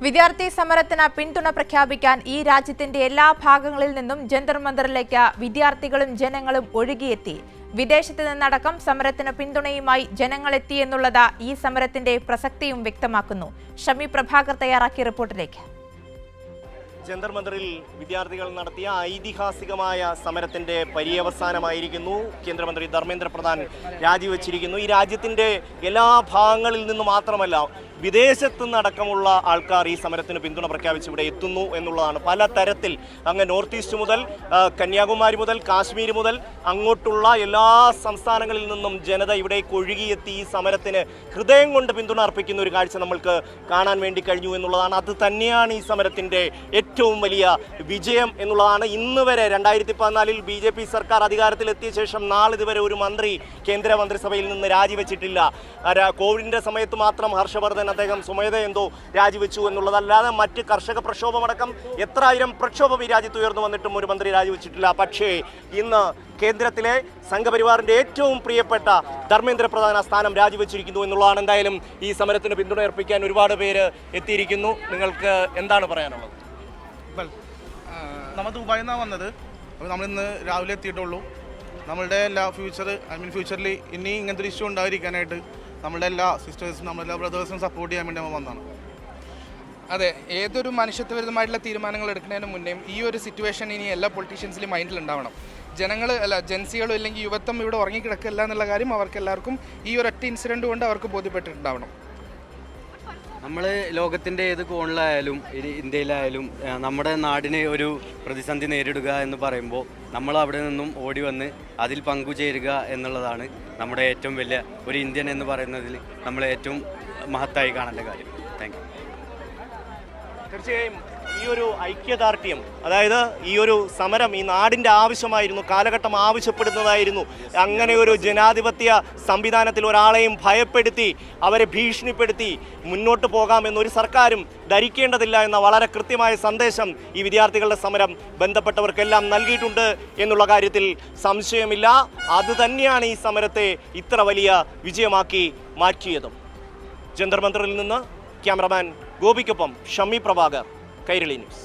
വിദ്യാർത്ഥി സമരത്തിന് പിന്തുണ പ്രഖ്യാപിക്കാൻ ഈ രാജ്യത്തിന്റെ എല്ലാ ഭാഗങ്ങളിൽ നിന്നും ജന്തർ മന്ദറിലേക്ക് വിദ്യാർത്ഥികളും ജനങ്ങളും ഒഴുകിയെത്തി. വിദേശത്ത് നിന്നടക്കം സമരത്തിന് പിന്തുണയുമായി ജനങ്ങളെത്തിയെന്നുള്ളത് ഈ സമരത്തിന്റെ പ്രസക്തിയും വ്യക്തമാക്കുന്നു. ഷമി പ്രഭാകർ തയ്യാറാക്കിയ റിപ്പോർട്ടിലേക്ക്. ജന്തർ മന്ദറിൽ വിദ്യാർത്ഥികൾ നടത്തിയ ഐതിഹാസികമായ സമരത്തിന്റെ പര്യവസാനമായിരിക്കുന്നു. കേന്ദ്രമന്ത്രി ധർമ്മേന്ദ്ര പ്രധാൻ രാജിവെച്ചിരിക്കുന്നു. ഈ രാജ്യത്തിന്റെ എല്ലാ ഭാഗങ്ങളിൽ നിന്ന് മാത്രമല്ല, വിദേശത്തു നിന്നടക്കമുള്ള ആൾക്കാർ ഈ സമരത്തിന് പിന്തുണ പ്രഖ്യാപിച്ച് ഇവിടെ എത്തുന്നു എന്നുള്ളതാണ്. പല തരത്തിൽ അങ്ങ് നോർത്ത് ഈസ്റ്റ് മുതൽ കന്യാകുമാരി മുതൽ കാശ്മീർ മുതൽ അങ്ങോട്ടുള്ള എല്ലാ സംസ്ഥാനങ്ങളിൽ നിന്നും ജനത ഇവിടേക്ക് ഒഴുകിയെത്തി ഈ സമരത്തിന് ഹൃദയം കൊണ്ട് പിന്തുണ അർപ്പിക്കുന്ന ഒരു കാഴ്ച നമ്മൾക്ക് കാണാൻ വേണ്ടി കഴിഞ്ഞു എന്നുള്ളതാണ്. അത് തന്നെയാണ് ഈ സമരത്തിൻ്റെ ഏറ്റവും വലിയ വിജയം എന്നുള്ളതാണ്. ഇന്ന് വരെ 2014 BJP സർക്കാർ അധികാരത്തിലെത്തിയ ശേഷം നാളിതുവരെ ഒരു മന്ത്രി കേന്ദ്ര മന്ത്രിസഭയിൽ നിന്ന് രാജിവെച്ചിട്ടില്ല. കോവിഡിൻ്റെ സമയത്ത് മാത്രം ഹർഷവർദ്ധൻ അദ്ദേഹം സ്വമേധ എന്തോ രാജിവെച്ചു എന്നുള്ളതല്ലാതെ മറ്റ് കർഷക പ്രക്ഷോഭമടക്കം എത്രായിരം പ്രക്ഷോഭം ഈ രാജ്യത്ത് ഉയർന്നു വന്നിട്ടും ഒരു മന്ത്രി രാജിവെച്ചിട്ടില്ല. പക്ഷേ ഇന്ന് കേന്ദ്രത്തിലെ സംഘപരിവാറിൻ്റെ ഏറ്റവും പ്രിയപ്പെട്ട ധർമ്മേന്ദ്ര പ്രധാൻ സ്ഥാനം രാജിവെച്ചിരിക്കുന്നു എന്നുള്ളതാണ്. എന്തായാലും ഈ സമരത്തിന് പിന്തുണ അർപ്പിക്കാൻ ഒരുപാട് പേര് എത്തിയിരിക്കുന്നു. നിങ്ങൾക്ക് എന്താണ് പറയാനുള്ളത്? നമ്മൾ ദുബായിൽ നിന്നാണ് വന്നത്. അപ്പോൾ നമ്മളിന്ന് രാവിലെ എത്തിയിട്ടുള്ളൂ. നമ്മളുടെ എല്ലാ ഫ്യൂച്ചറിൽ ഇനി ഇങ്ങനത്തെ ഒരു ഇഷ്യൂ ഉണ്ടായിരിക്കാനായിട്ട് നമ്മളുടെ എല്ലാ സിസ്റ്റേഴ്സും നമ്മളെല്ലാ ബ്രദേഴ്സും സപ്പോർട്ട് ചെയ്യാൻ വേണ്ടി നമ്മൾ വന്നതാണ്. അതെ, ഏതൊരു മനുഷ്യത്വപരമായിട്ടുള്ള തീരുമാനങ്ങൾ എടുക്കുന്നതിന് മുന്നേ ഈ ഒരു സിറ്റുവേഷൻ ഇനി എല്ലാ പൊളിറ്റീഷ്യൻസിലും മൈൻഡിൽ ഉണ്ടാവണം. ജൻസികളും അല്ലെങ്കിൽ യുവത്വം ഇവിടെ ഉറങ്ങിക്കിടക്കില്ല എന്നുള്ള കാര്യം അവർക്ക് എല്ലാവർക്കും ഈ ഒരു ഒറ്റ ഇൻസിഡൻറ്റ് കൊണ്ട് അവർക്ക് ബോധ്യപ്പെട്ടിട്ടുണ്ടാവണം. നമ്മൾ ലോകത്തിൻ്റെ ഏത് കോണിലായാലും ഇന്ത്യയിലായാലും നമ്മുടെ നാടിന് ഒരു പ്രതിസന്ധി നേരിടുക എന്ന് പറയുമ്പോൾ നമ്മൾ അവിടെ നിന്നും ഓടി വന്ന് അതിൽ പങ്കുചേരുക എന്നുള്ളതാണ് നമ്മുടെ ഏറ്റവും വലിയ ഒരു ഇന്ത്യൻ എന്ന് പറയുന്നതിൽ നമ്മൾ ഏറ്റവും മഹത്തായി കാണേണ്ട കാര്യം. Thank you. തീർച്ചയായും ഈ ഒരു ഐക്യദാർഢ്യം, അതായത് ഈ ഒരു സമരം ഈ നാടിൻ്റെ ആവശ്യമായിരുന്നു, കാലഘട്ടം ആവശ്യപ്പെടുന്നതായിരുന്നു. അങ്ങനെ ഒരു ജനാധിപത്യ സംവിധാനത്തിൽ ഒരാളെയും ഭയപ്പെടുത്തി അവരെ ഭീഷണിപ്പെടുത്തി മുന്നോട്ട് പോകാമെന്നൊരു സർക്കാരും ധരിക്കേണ്ടതില്ല എന്ന വളരെ കൃത്യമായ സന്ദേശം ഈ വിദ്യാർത്ഥികളുടെ സമരം ബന്ധപ്പെട്ടവർക്കെല്ലാം നൽകിയിട്ടുണ്ട് എന്നുള്ള കാര്യത്തിൽ സംശയമില്ല. അതുതന്നെയാണ് ഈ സമരത്തെ ഇത്ര വലിയ വിജയമാക്കി മാറ്റിയതും. ജന്തർ മന്ദറിൽ നിന്ന് ക്യാമറമാൻ ഗോപിക്കൊപ്പം ഷമി പ്രഭാകർ, കൈരളി ന്യൂസ്.